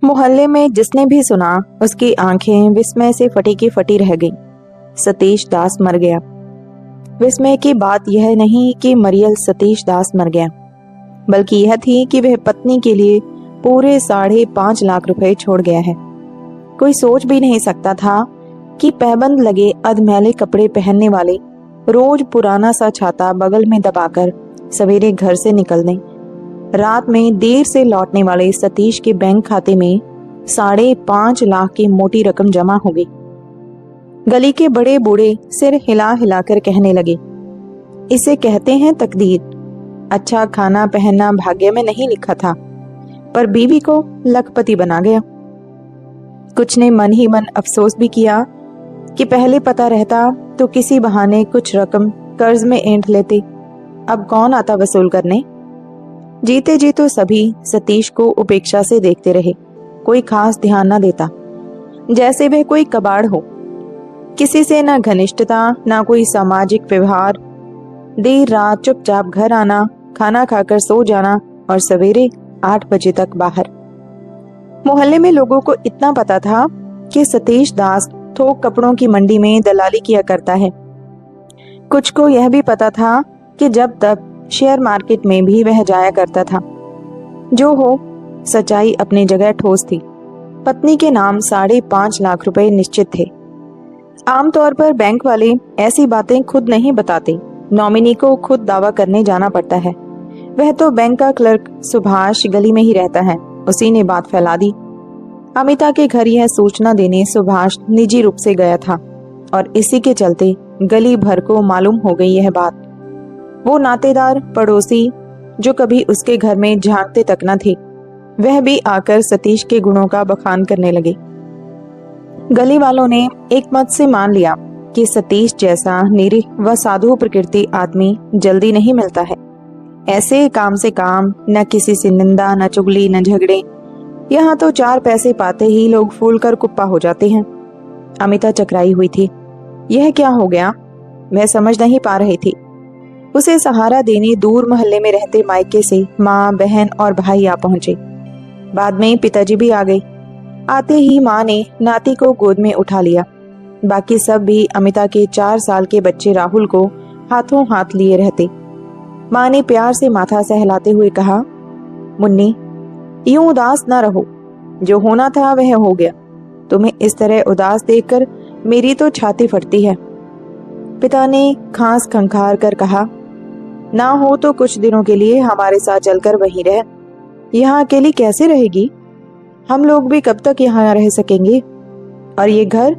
मोहल्ले में जिसने भी सुना उसकी आंखें विस्मय से फटी की फटी रह गईं। सतीश दास मर गया। विस्मय की बात यह नहीं कि मरियल सतीश दास मर गया, बल्कि यह थी कि वह पत्नी के लिए पूरे 5.5 लाख रुपए छोड़ गया है। कोई सोच भी नहीं सकता था कि पैबंद लगे अधमैले कपड़े पहनने वाले रोज पुराना सा छाता बगल में दबाकर सवेरे घर से निकलने, रात में देर से लौटने वाले सतीश के बैंक खाते में 5.5 लाख की मोटी रकम जमा हो गई। गली के बड़े बूढ़े सिर हिला हिलाकर कहने लगे, इसे कहते हैं तकदीर। अच्छा खाना पहनना भाग्य में नहीं लिखा था, पर बीवी को लखपति बना गया। कुछ ने मन ही मन अफसोस भी किया कि पहले पता रहता तो किसी बहाने कुछ रकम कर्ज में ऐंठ लेते। अब कौन आता वसूल करने। जीते जी तो सभी सतीश को उपेक्षा से देखते रहे, कोई खास ध्यान न देता, जैसे वह कोई कबाड़ हो। किसी से न घनिष्ठता, न कोई सामाजिक व्यवहार। देर रात चुपचाप घर आना, खाना खाकर सो जाना और सवेरे 8 बजे तक बाहर। मोहल्ले में लोगों को इतना पता था कि सतीश दास थोक कपड़ों की मंडी में दलाली किया करता है। कुछ को यह भी पता था कि जब तक शेयर मार्केट में भी वह जाया करता था। जो हो, सच्चाई अपनी जगह ठोस थी। पत्नी के नाम 5.5 लाख रुपए निश्चित थे। आमतौर पर बैंक वाले ऐसी बातें खुद नहीं बताते, नॉमिनी को खुद दावा करने जाना पड़ता है। वह तो बैंक का क्लर्क सुभाष गली में ही रहता है, उसी ने बात फैला दी। अमिता के घर यह सूचना देने सुभाष निजी रूप से गया था और इसी के चलते गली भर को मालूम हो गई यह बात। वो नातेदार पड़ोसी जो कभी उसके घर में झांकते तक न थे, वह भी आकर सतीश के गुणों का बखान करने लगे। गली वालों ने एक मत से मान लिया कि सतीश जैसा निरीह व साधु प्रकृति आदमी जल्दी नहीं मिलता है। ऐसे काम से काम, न किसी से निंदा, न चुगली, न झगड़े। यहाँ तो 4 पैसे पाते ही लोग फूल कर कुप्पा हो जाते हैं। अमिता चकराई हुई थी। यह क्या हो गया, वह समझ नहीं पा रही थी। उसे सहारा देने दूर मोहल्ले में रहते मायके से माँ, बहन और भाई आ पहुंचे। बाद में पिताजी भी आ गए। आते ही माँ ने नाती को गोद में उठा लिया। बाकी सब भी अमिता के 4 साल के बच्चे राहुल को हाथों हाथ लिए रहते। माँ ने प्यार से माथा सहलाते हुए कहा, मुन्नी, यूं उदास ना रहो, जो होना था वह हो गया। तुम्हें इस तरह उदास देखकर मेरी तो छाती फटती है। पिता ने खांस खंखार कर कहा, ना हो तो कुछ दिनों के लिए हमारे साथ चलकर वहीं रह। यहाँ अकेली कैसे रहेगी? हम लोग भी कब तक यहाँ रह सकेंगे? और ये घर?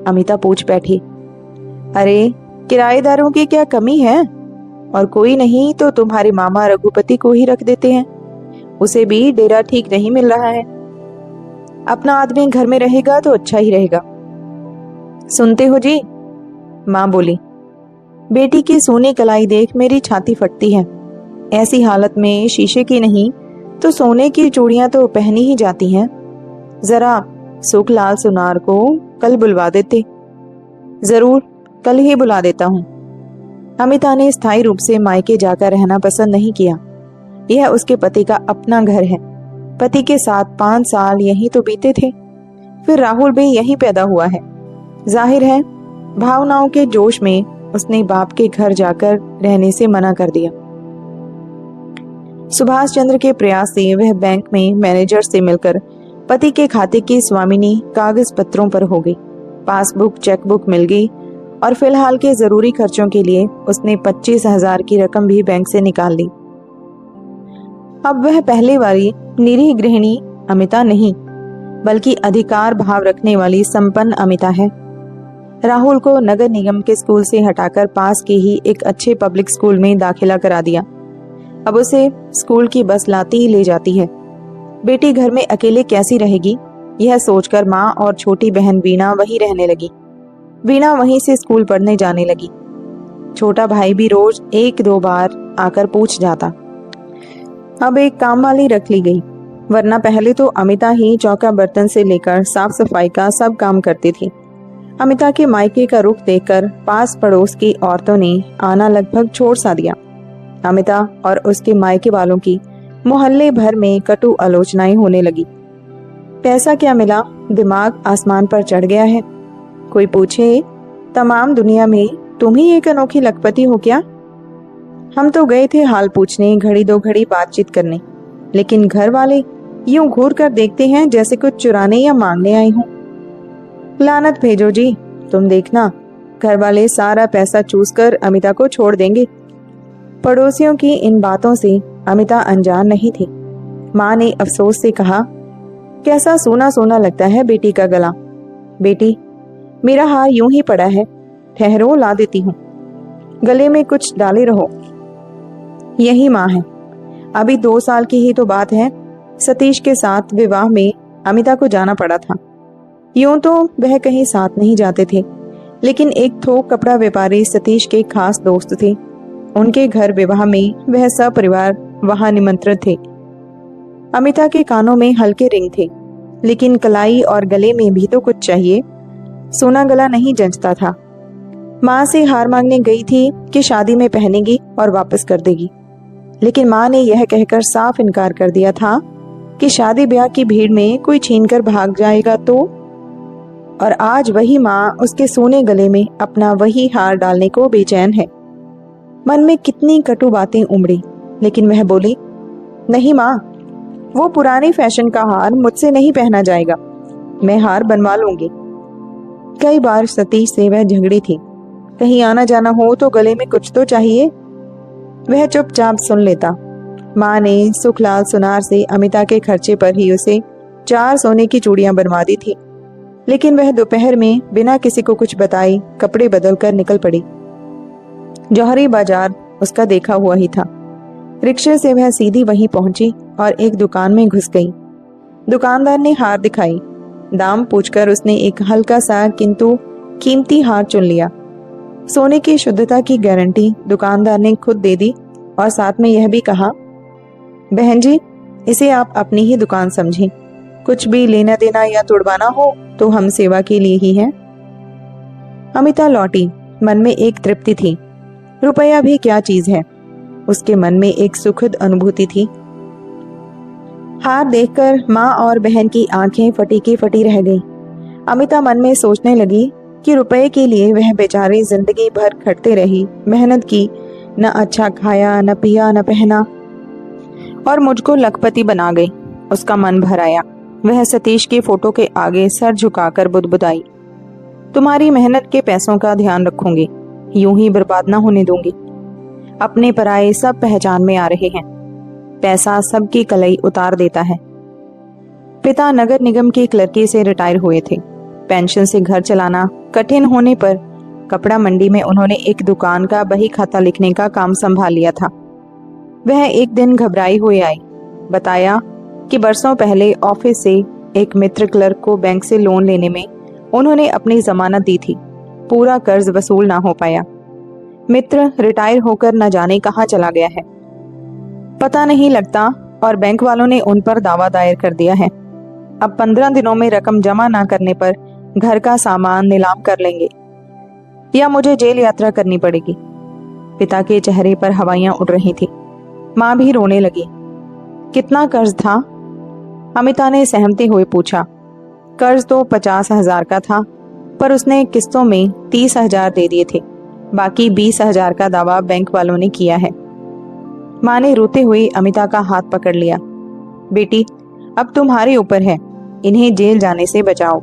अमिता पूछ बैठी। अरे, किराएदारों की क्या कमी है? और कोई नहीं तो तुम्हारे मामा रघुपति को ही रख देते हैं। उसे भी डेरा ठीक नहीं मिल रहा है। अपना आदमी घर में रहेगा तो अच्छा ही रहेगा। सुनते हो जी? माँ बोली। बेटी की सोने कलाई देख मेरी छाती फटती है। ऐसी हालत में शीशे की नहीं तो सोने की चूड़ियां तो पहनी ही जाती हैं। जरा सुखलाल सुनार को कल बुलवा देते। जरूर, कल ही बुला देता हूँ। अमिता ने स्थायी रूप से मायके जाकर रहना पसंद नहीं किया। यह उसके पति का अपना घर है। पति के साथ 5 साल यहीं तो बीते थे। फिर राहुल भी यहीं पैदा हुआ है। जाहिर है भावनाओं के जोश में उसने बाप के घर जाकर रहने से मना कर दिया। सुभाष चंद्र के प्रयास से वह बैंक में मैनेजर से मिलकर पति के खाते की स्वामिनी कागज पत्रों पर हो गई। पासबुक, चेकबुक मिल गई और फिलहाल के जरूरी खर्चों के लिए उसने 25,000 की रकम भी बैंक से निकाल ली। अब वह पहले वाली निरीह गृहिणी अमिता नहीं, बल्कि अधिकार भाव रखने वाली संपन्न अमिता है। राहुल को नगर निगम के स्कूल से हटाकर पास के ही एक अच्छे पब्लिक स्कूल में दाखिला करा दिया। अब उसे स्कूल की बस लाती ही ले जाती है। बेटी घर में अकेले कैसी रहेगी, यह सोचकर माँ और छोटी बहन वीणा वहीं रहने लगी। वीणा वहीं से स्कूल पढ़ने जाने लगी। छोटा भाई भी रोज 1-2 बार आकर पूछ जाता। अब एक काम वाली रख ली गई, वरना पहले तो अमिता ही चौका बर्तन से लेकर साफ सफाई का सब काम करती थी। अमिता के मायके का रुख देखकर पास पड़ोस की औरतों ने आना लगभग छोड़ सा दिया। अमिता और उसके मायके वालों की मोहल्ले भर में कटु आलोचनाएं होने लगी। पैसा क्या मिला, दिमाग आसमान पर चढ़ गया है। कोई पूछे तमाम दुनिया में तुम ही एक अनोखी लखपति हो क्या? हम तो गए थे हाल पूछने, घड़ी दो घड़ी बातचीत करने, लेकिन घर वाले यूं घूर कर देखते हैं जैसे कुछ चुराने या मांगने आई हूं। लानत भेजो जी, तुम देखना घर वाले सारा पैसा चूस कर अमिता को छोड़ देंगे। पड़ोसियों की इन बातों से अमिता अनजान नहीं थी। माँ ने अफसोस से कहा, कैसा सोना सोना लगता है बेटी का गला। बेटी, मेरा हार यूं ही पड़ा है, ठहरो ला देती हूँ। गले में कुछ डाले रहो। यही माँ है। अभी 2 साल की ही तो बात है, सतीश के साथ विवाह में अमिता को जाना पड़ा था। यूं तो वह कहीं साथ नहीं जाते थे, लेकिन एक थोक कपड़ा व्यापारी सतीश के खास दोस्त थे। उनके घर विवाह में वह सपरिवार वहां निमंत्रित थे। अमिता के कानों में हल्के रिंग थे, लेकिन कलाई और गले में भी तो कुछ चाहिए। सोना गला नहीं जंचता था। माँ से हार मांगने गई थी कि शादी में पहनेगी और वापस कर देगी, लेकिन माँ ने यह कहकर साफ इनकार कर दिया था कि शादी ब्याह की भीड़ में कोई छीनकर भाग जाएगा तो। और आज वही माँ उसके सोने गले में अपना वही हार डालने को बेचैन है। मन में कितनी कटु बातें उमड़ी, लेकिन वह बोली, नहीं माँ, वो पुराने फैशन का हार मुझसे नहीं पहना जाएगा, मैं हार बनवा लूंगी। कई बार सतीश से वह झगड़ी थी, कहीं आना जाना हो तो गले में कुछ तो चाहिए। वह चुपचाप सुन लेता। माँ ने सुखलाल सुनार से अमिता के खर्चे पर ही उसे 4 सोने की चूड़ियां बनवा दी थी, लेकिन वह दोपहर में बिना किसी को कुछ बताए कपड़े बदल कर निकल पड़ी। जौहरी बाजार उसका देखा हुआ ही था। रिक्शे से वह सीधी वहीं पहुंची और एक दुकान में घुस गई। दुकानदार ने हार दिखाई। दाम पूछकर उसने एक हल्का सा किंतु कीमती हार चुन लिया। सोने की शुद्धता की गारंटी दुकानदार ने खुद दे दी और साथ में यह भी कहा, बहन जी, इसे आप अपनी ही दुकान समझें, कुछ भी लेना देना या तुड़वाना हो तो हम सेवा के लिए ही हैं। अमिता लौटी। मन में एक तृप्ति थी। रुपया भी क्या चीज है। उसके मन में एक सुखद अनुभूति थी। हार देखकर माँ और बहन की आंखें फटी की फटी रह गई। अमिता मन में सोचने लगी कि रुपए के लिए वह बेचारी जिंदगी भर खटते रही, मेहनत की, न अच्छा खाया, न पिया, न पहना, और मुझको लखपति बना गई। उसका मन भर आया। वह सतीश के फोटो के आगे सर झुकाकर बुदबुदाई, तुम्हारी मेहनत के पैसों का ध्यान रखूंगी, यूं ही बर्बाद न होने दूंगी। अपने पराये सब पहचान में आ रहे हैं। पैसा सबकी कलई उतार देता है। पिता नगर निगम के क्लर्की से रिटायर हुए थे। पेंशन से घर चलाना कठिन होने पर कपड़ा मंडी में उन्होंने एक दुकान का बही खाता लिखने का काम संभाल लिया था। वह एक दिन घबराई हुई आई। बताया कि बरसों पहले ऑफिस से एक मित्र क्लर्क को बैंक से लोन लेने में उन्होंने अपनी जमानत दी थी। पूरा कर्ज वसूल ना हो पाया। मित्र रिटायर होकर न जाने कहाँ चला गया है, पता नहीं लगता, और बैंक वालों ने उन पर दावा दायर कर दिया है। अब 15 दिनों में रकम जमा ना करने पर घर का सामान नीलाम कर लेंगे या मुझे जेल यात्रा करनी पड़ेगी। पिता के चेहरे पर हवाइयां उड़ रही थी। माँ भी रोने लगी। कितना कर्ज था? अमिता ने सहमते हुए पूछा। कर्ज तो 50,000 का था, पर उसने किस्तों में 30,000 दे दिए थे। बाकी 20,000 का दावा बैंक वालों ने किया है। माँ ने रोते हुए अमिता का हाथ पकड़ लिया। बेटी, अब तुम्हारे ऊपर है, इन्हें जेल जाने से बचाओ।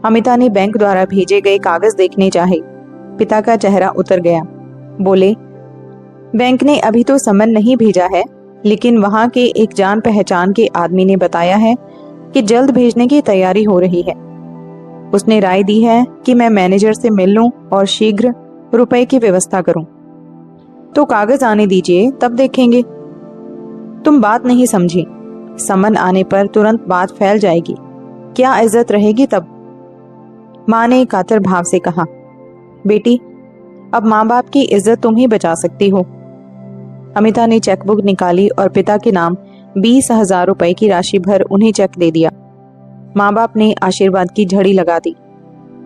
अमिता ने बैंक द्वारा भेजे गए कागज देखने चाहे। पिता का चेहरा उतर गया। बोले, बैंक ने अभी तो समन नहीं भेजा है, लेकिन वहां के एक जान पहचान के आदमी ने बताया है कि जल्द भेजने की तैयारी हो रही है। उसने राय दी है कि मैं मैनेजर से मिल लूं और शीघ्र रुपए की व्यवस्था करूं। तो कागज आने दीजिए, तब देखेंगे। तुम बात नहीं समझी। समन आने पर तुरंत बात फैल जाएगी, क्या इज्जत रहेगी तब। माँ ने कातर भाव से कहा, बेटी, अब माँ बाप की इज्जत तुम ही बचा सकती हो। अमिता ने चेकबुक निकाली और पिता के नाम 20,000 रुपए की राशि भर उन्हें चेक दे दिया। माँ बाप ने आशीर्वाद की झड़ी लगा दी।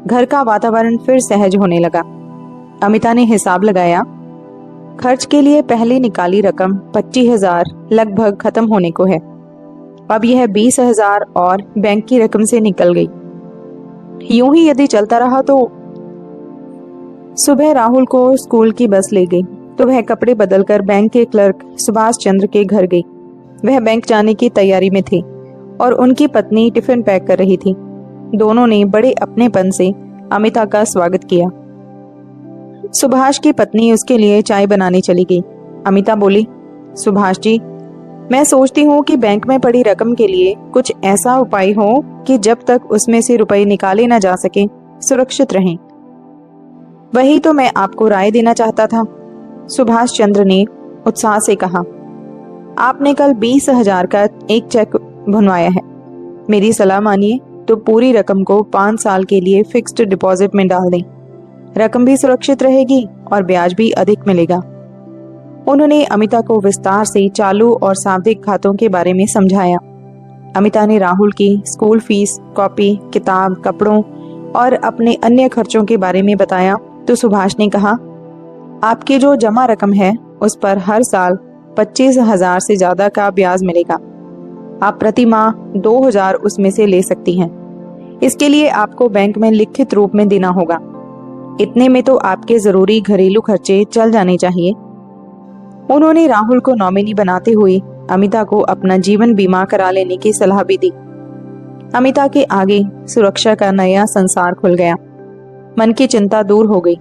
घर का वातावरण फिर सहज होने लगा। अमिता ने हिसाब लगाया। खर्च के लिए पहले निकाली रकम 25,000 लगभग खत्म होने को है। अब यह 20,000 और बैंक की रकम से निकल गई। यूं ही यदि चलता रहा तो सुबह राहुल को स्कूल की बस ले गई तो वह कपड़े बदलकर बैंक के क्लर्क सुभाष चंद्र के घर गई। वह बैंक जाने की तैयारी में थे और उनकी पत्नी टिफिन पैक कर रही थी। दोनों ने बड़े अपनेपन से अमिता का स्वागत किया। सुभाष की पत्नी उसके लिए चाय बनाने चली गई। अमिता बोली, सुभाष जी, मैं सोचती हूँ कि बैंक में पड़ी रकम के लिए कुछ ऐसा उपाय हो कि जब तक उसमें से रुपए निकाले ना जा सके सुरक्षित रहें। वही तो मैं आपको राय देना चाहता था। सुभाष चंद्र ने उत्साह से कहा, आपने कल 20,000 का एक चेक बनवाया है। मेरी सलाह मानिए तो पूरी रकम को 5 साल के लिए फिक्स्ड डिपॉजिट में डाल दें। रकम भी सुरक्षित रहेगी और ब्याज भी अधिक मिलेगा। उन्होंने अमिता को विस्तार से चालू और सावधिक खातों के बारे में समझाया। अमिता ने राहुल की स्कूल फीस, कॉपी, किताब, कपड़ों और अपने अन्य खर्चों के बारे में बताया तो सुभाष ने कहा, आपकी जो जमा रकम है उस पर हर साल 25,000 से ज्यादा का ब्याज मिलेगा। आप प्रति माह 2,000 उसमें से ले सकती हैं। इसके लिए आपको बैंक में लिखित रूप में देना होगा। इतने में तो आपके जरूरी घरेलू खर्चे चल जाने चाहिए। उन्होंने राहुल को नॉमिनी बनाते हुए अमिता को अपना जीवन बीमा करा लेने की सलाह भी दी। अमिता के आगे सुरक्षा का नया संसार खुल गया। मन की चिंता दूर हो गई।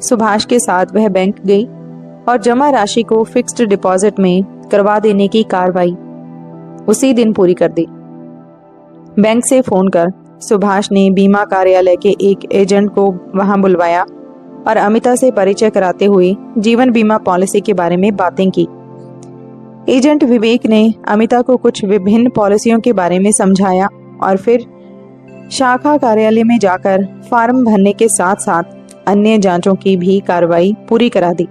सुभाष के साथ वह बैंक गई और जमा राशि को फिक्स्ड डिपॉजिट में करवा देने की कार्रवाई उसी दिन पूरी कर दी। बैंक से फोन कर सुभाष ने बीमा कार्यालय के एक एजेंट को वहां बुलवाया और अमिता से परिचय कराते हुए जीवन बीमा पॉलिसी के बारे में बातें की। एजेंट विवेक ने अमिता को कुछ विभिन्न पॉलिसियों के बारे में समझाया और फिर शाखा कार्यालय में जाकर फॉर्म भरने के साथ साथ अन्य जांचों की भी कार्रवाई पूरी करा दी।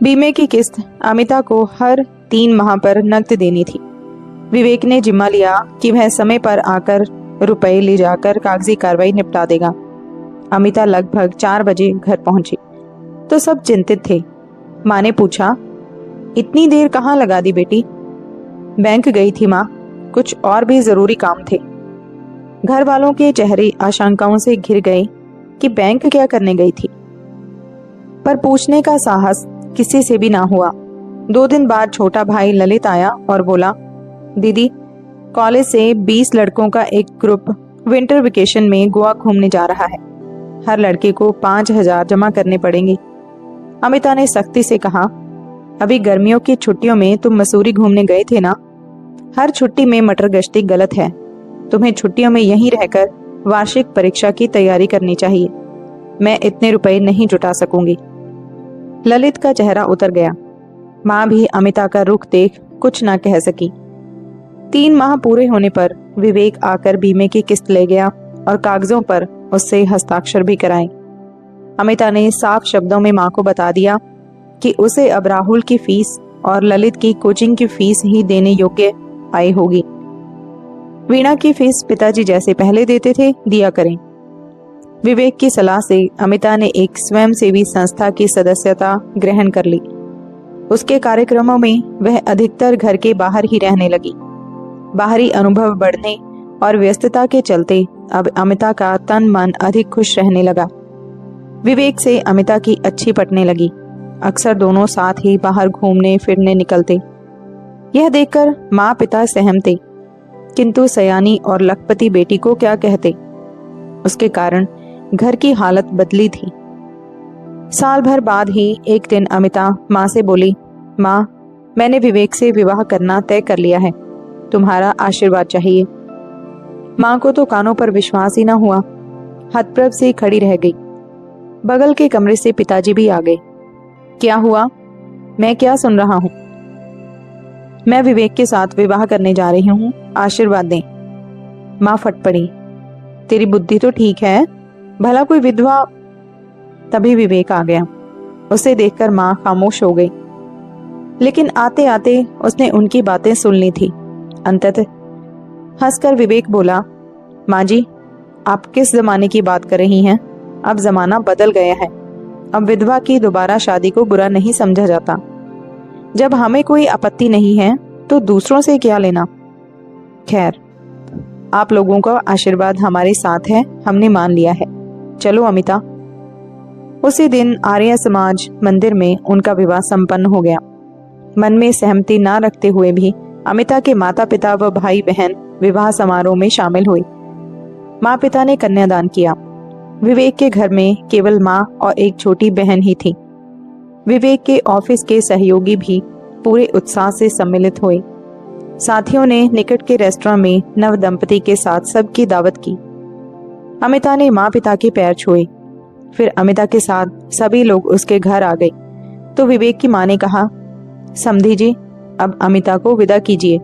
बीमे की किस्त अमिता को हर 3 माह पर नकद देनी थी। विवेक ने जिम्मा लिया कि वह समय पर आकर रुपए ले जाकर कागजी कार्रवाई निपटा देगा। अमिता लगभग 4 बजे घर पहुंची तो सब चिंतित थे। माँ ने पूछा, इतनी देर कहाँ लगा दी बेटी? बैंक गई थी माँ, कुछ और भी जरूरी काम थे। घर वालों के चेहरे आशंकाओं से घिर गए कि बैंक क्या करने गई थी, पर पूछने का साहस किसी से भी ना हुआ। 2 दिन बाद छोटा भाई ललित आया और बोला, दीदी, कॉलेज से 20 लड़कों का एक ग्रुप विंटर वेकेशन में गोवा घूमने जा रहा है। हर लड़के को 5,000 जमा करने पड़ेंगे। अमिता ने सख्ती से कहा, अभी गर्मियों की छुट्टियों में तुम मसूरी घूमने गए थे ना? हर छुट्टी में मटर गश्ती गलत है। तुम्हें छुट्टियों में यहीं रहकर वार्षिक परीक्षा की तैयारी करनी चाहिए। मैं इतने रुपए नहीं जुटा सकूंगी। ललित का चेहरा उतर गया। माँ भी अमिता का रुख देख कुछ ना कह सकी। 3 माह पूरे होने पर विवेक आकर बीमे की किस्त ले गया और कागजों पर उससे हस्ताक्षर भी कराए। अमिता ने साफ शब्दों में माँ को बता दिया कि उसे अब राहुल की फीस और ललित की कोचिंग की फीस ही देने योग्य आय होगी। वीणा की फीस पिताजी जैसे पहले देते थे दिया करें। विवेक की सलाह से अमिता ने एक स्वयंसेवी संस्था की सदस्यता ग्रहण कर ली। उसके कार्यक्रमों में वह अधिकतर घर के बाहर ही रहने लगी। बाहरी अनुभव बढ़ने और व्यस्तता के चलते अब अमिता का तन मन अधिक खुश रहने लगा। विवेक से अमिता की अच्छी पटने लगी। अक्सर दोनों साथ ही बाहर घूमने फिरने निकलते। यह देखकर माँ पिता सहमते, किंतु सयानी और लखपति बेटी को क्या कहते। उसके कारण घर की हालत बदली थी। साल भर बाद ही एक दिन अमिता माँ से बोली, माँ, मैंने विवेक से विवाह करना तय कर लिया है। तुम्हारा आशीर्वाद चाहिए। माँ को तो कानों पर विश्वास ही ना हुआ। हतप्रभ से खड़ी रह गई। बगल के कमरे से पिताजी भी आ गए। क्या हुआ? मैं क्या सुन रहा हूँ? मैं विवेक के साथ विवाह करने जा रही हूँ, आशीर्वाद दें। माँ फट पड़ी। तेरी बुद्धि तो ठीक है, भला कोई विधवा। तभी विवेक आ गया। उसे देखकर माँ खामोश हो गई, लेकिन आते आते उसने उनकी बातें सुन ली थी। अंततः हंसकर विवेक बोला, माँ जी, आप किस जमाने की बात कर रही हैं? अब जमाना बदल गया है। अब विधवा की दोबारा शादी को बुरा नहीं समझा जाता। जब हमें कोई आपत्ति नहीं है तो दूसरों से क्या लेना। खैर, आप लोगों का आशीर्वाद हमारे साथ है, हमने मान लिया है। चलो अमिता। उसी दिन आर्य समाज मंदिर में उनका विवाह संपन्न हो गया। मन में सहमति न रखते हुए भी अमिता के माता पिता व भाई बहन विवाह समारोह में शामिल हुए। माँ पिता ने कन्यादान किया। विवेक के घर में केवल माँ और एक छोटी बहन ही थी। विवेक के ऑफिस के सहयोगी भी पूरे उत्साह से सम्मिलित हुए। साथियों ने निकट के रेस्टोरेंट में नव दंपति के साथ सबकी दावत की। अमिता ने माँ पिता के पैर छुए। फिर अमिता के साथ सभी लोग उसके घर आ गए तो विवेक की माँ ने कहा, समधी जी, अब अमिता को विदा कीजिए।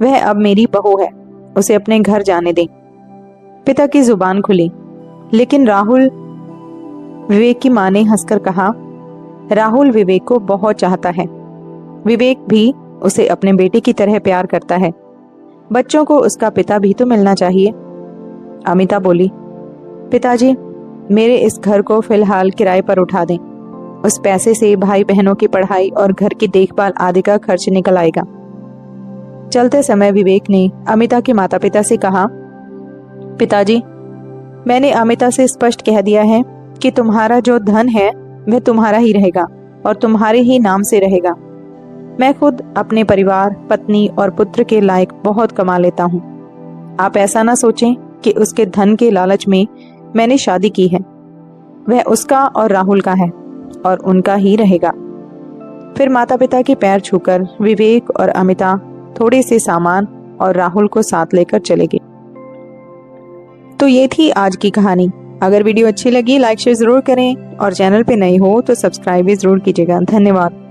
वह अब मेरी बहू है, उसे अपने घर जाने दें। पिता की जुबान खुली, लेकिन राहुल। विवेक की माँ ने हंसकर कहा, राहुल विवेक को बहुत चाहता है। विवेक भी उसे अपने बेटे की तरह प्यार करता है। बच्चों को उसका पिता भी तो मिलना चाहिए। अमिता बोली, पिताजी, मेरे इस घर को फिलहाल किराए पर उठा दें। उस पैसे से भाई बहनों की पढ़ाई और घर की देखभाल आदि का खर्च निकल आएगा। चलते समय विवेक ने अमिता के माता पिता से कहा, पिताजी, मैंने अमिता से स्पष्ट कह दिया है कि तुम्हारा जो धन है वह तुम्हारा ही रहेगा और तुम्हारे ही नाम से रहेगा। मैं खुद अपने परिवार, पत्नी और पुत्र के लायक बहुत कमा लेता हूँ। आप ऐसा ना सोचें कि उसके धन के लालच में मैंने शादी की है। वह उसका और राहुल का है और उनका ही रहेगा। फिर माता पिता के पैर छूकर विवेक और अमिता थोड़े से सामान और राहुल को साथ लेकर चले गए। तो ये थी आज की कहानी। अगर वीडियो अच्छी लगी लाइक शेयर जरूर करें और चैनल पे नए हो तो सब्सक्राइब भी जरूर कीजिएगा। धन्यवाद।